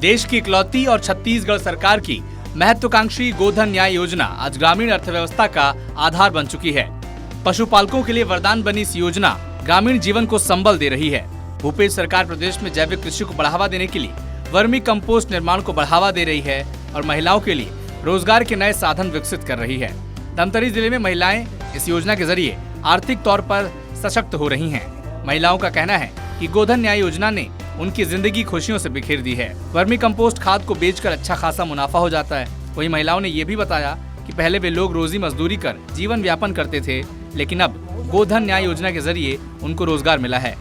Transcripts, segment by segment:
देश की इकलौती और छत्तीसगढ़ सरकार की महत्वाकांक्षी गोधन न्याय योजना आज ग्रामीण अर्थव्यवस्था का आधार बन चुकी है। पशुपालकों के लिए वरदान बनी इस योजना ग्रामीण जीवन को संबल दे रही है। भूपेश सरकार प्रदेश में जैविक कृषि को बढ़ावा देने के लिए वर्मी कंपोस्ट निर्माण को बढ़ावा दे रही है और महिलाओं के लिए रोजगार के नए साधन विकसित कर रही है। धमतरी जिले में महिलाएं इस योजना के जरिए आर्थिक तौर पर सशक्त हो रही हैं। महिलाओं का कहना है कि गोधन न्याय योजना ने उनकी जिंदगी खुशियों से बिखेर दी है। वर्मी कंपोस्ट खाद को बेचकर अच्छा खासा मुनाफा हो जाता है। वहीं महिलाओं ने ये भी बताया कि पहले वे लोग रोजी मजदूरी कर जीवन यापन करते थे, लेकिन अब गोधन न्याय योजना के जरिए उनको रोजगार मिला है।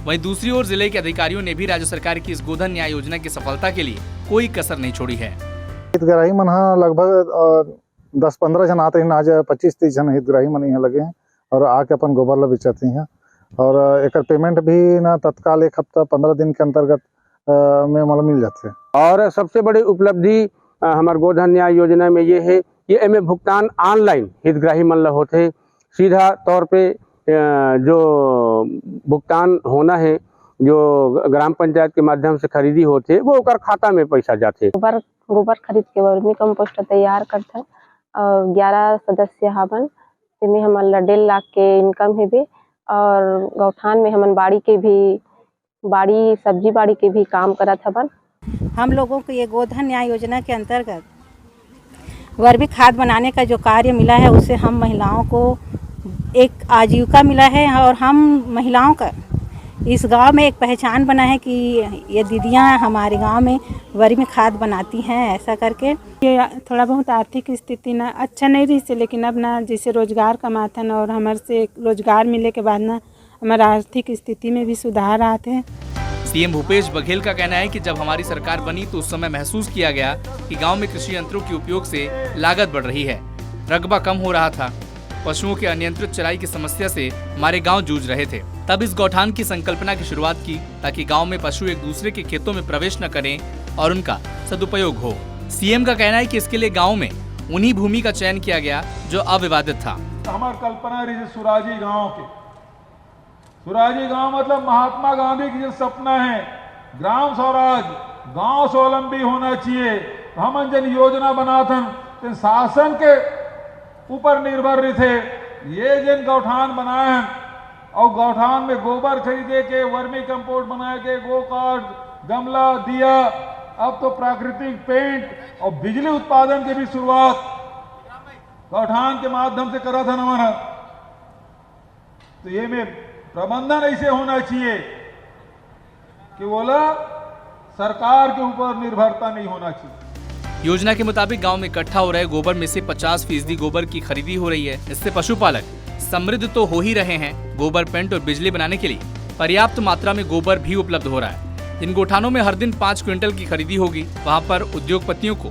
वहीं दूसरी ओर जिले के अधिकारियों ने भी राज्य सरकार की इस गोधन न्याय योजना की सफलता के लिए कोई कसर नहीं छोड़ी है। हितग्राही मन लगभग 10-15 जन आते हैं, आज 25-30 जन हितग्राही मन यहाँ लगे हैं और आके अपन गोबर ला बेचते हैं और एक पेमेंट भी ना तत्काल 1 हफ्ता 15 दिन के अंतर्गत में मतलब मिल जाते हैं। और सबसे बड़ी उपलब्धि हमारे गोधन न्याय योजना में ये है कि एमे भुगतान ऑनलाइन हितग्राही मन ला होते, सीधा तौर पे जो भुगतान होना है, जो ग्राम पंचायत के माध्यम से खरीदी होते वो ओकर खाता में पैसा जाते। गोबर खरीद के वर्मी कंपोस्ट तैयार करते और 11 सदस्य हवन, जिसमें हमन 1.5 लाख के इनकम है भी और गौठान में हमन बाड़ी सब्जी बाड़ी के भी काम करत हवन। हम लोगों को ये गोधन न्याय योजना के अंतर्गत वर्मी खाद बनाने का जो कार्य मिला है, उससे हम महिलाओं को एक आजीविका मिला है और हम महिलाओं का इस गांव में एक पहचान बना है कि ये दीदियां हमारे गांव में वर्मी खाद बनाती हैं। ऐसा करके ये थोड़ा बहुत आर्थिक स्थिति ना अच्छा नहीं रही से, लेकिन अब ना जैसे रोजगार कमाथन और हमारे से रोजगार मिले के बाद ना हमारा आर्थिक स्थिति में भी सुधार आते हैं। सीएम भूपेश बघेल का कहना है कि जब हमारी सरकार बनी तो उस समय महसूस किया गया कि गांव में कृषि यंत्रों के उपयोग से लागत बढ़ रही है, रकबा कम हो रहा था, पशुओं के अनियंत्रित चराई की समस्या से हमारे गांव जूझ रहे थे। तब इस गौठान की संकल्पना की शुरुआत की ताकि गांव में पशु एक दूसरे के खेतों में प्रवेश न करें और उनका सदुपयोग हो। सीएम का कहना है कि इसके लिए गांव में उन्हीं भूमि का चयन किया गया जो अविवादित था। हमारी कल्पना रही सुराजी गांव के, सुराजी गांव मतलब महात्मा गांधी की जो सपना है ग्राम स्वराज, गांव स्वावलंबी होना चाहिए। तो हम जन योजना बनाथन शासन के ऊपर निर्भर रहे थे। ये जिन गौठान बनाए और गौठान में गोबर खरीदे के, वर्मी कंपोस्ट बनाए के, गो कार्ड, गमला दिया, अब तो प्राकृतिक पेंट और बिजली उत्पादन की भी शुरुआत गौठान के माध्यम से करा था हमारा। तो ये में प्रबंधन ऐसे होना चाहिए कि बोला सरकार के ऊपर निर्भरता नहीं होना चाहिए। योजना के मुताबिक गांव में इकट्ठा हो रहे गोबर में से 50% गोबर की खरीदी हो रही है। इससे पशुपालक समृद्ध तो हो ही रहे हैं, गोबर पेंट और बिजली बनाने के लिए पर्याप्त मात्रा में गोबर भी उपलब्ध हो रहा है। इन गोठानों में हर दिन 5 क्विंटल की खरीदी होगी। वहां पर उद्योगपतियों को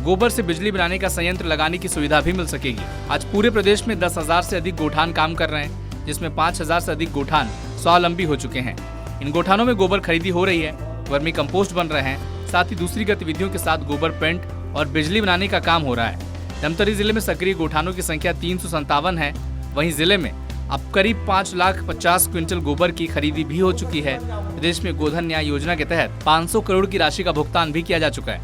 गोबर से बिजली बनाने का संयंत्र लगाने की सुविधा भी मिल सकेगी। आज पूरे प्रदेश में 10,000 से अधिक गोठान काम कर रहे हैं, जिसमें 5,000 से अधिक गोठान स्वावलंबी हो चुके हैं। इन गोठानों में गोबर खरीदी हो रही है, वर्मी कंपोस्ट बन रहे हैं, साथ ही दूसरी गतिविधियों के साथ गोबर पेंट और बिजली बनाने का काम हो रहा है। धमतरी जिले में सक्रिय गोठानों की संख्या 357 है। वहीं जिले में अब करीब 5,50,000 क्विंटल गोबर की खरीदी भी हो चुकी है। प्रदेश में गोधन न्याय योजना के तहत 500 करोड़ की राशि का भुगतान भी किया जा चुका है।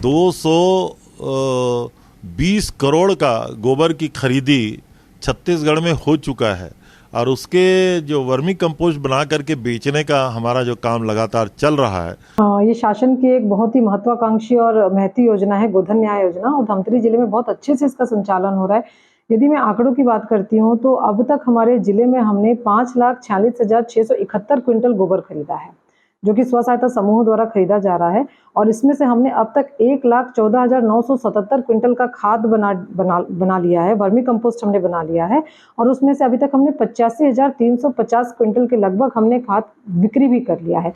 220 करोड़ का गोबर की खरीदी छत्तीसगढ़ में हो चुका है और उसके जो वर्मी कंपोस्ट बना करके बेचने का हमारा जो काम लगातार चल रहा है। ये शासन की एक बहुत ही महत्वाकांक्षी और महती योजना है गोधन न्याय योजना और धमतरी जिले में बहुत अच्छे से इसका संचालन हो रहा है। यदि मैं आंकड़ों की बात करती हूँ तो अब तक हमारे जिले में हमने 5,46,671 क्विंटल गोबर खरीदा है, जो कि स्व सहायता समूह द्वारा खरीदा जा रहा है और इसमें से हमने अब तक 1,14,977 क्विंटल का खाद बना लिया है, वर्मी कंपोस्ट हमने बना लिया है और उसमें से अभी तक हमने 85,350 क्विंटल के लगभग हमने खाद बिक्री भी कर लिया है।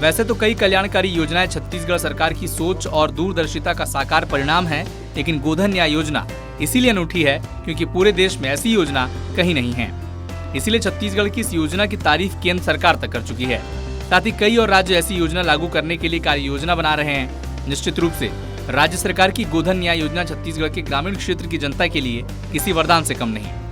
वैसे तो कई कल्याणकारी योजनाएं छत्तीसगढ़ सरकार की सोच और दूरदर्शिता का साकार परिणाम है, लेकिन गोधन न्याय योजना इसीलिए अनूठी है क्योंकि पूरे देश में ऐसी योजना कहीं नहीं है। इसीलिए छत्तीसगढ़ की इस योजना की तारीफ केंद्र सरकार तक कर चुकी है। साथ ही कई और राज्य ऐसी योजना लागू करने के लिए कार्य योजना बना रहे हैं। निश्चित रूप से राज्य सरकार की गोधन न्याय योजना छत्तीसगढ़ के ग्रामीण क्षेत्र की जनता के लिए किसी वरदान से कम नहीं।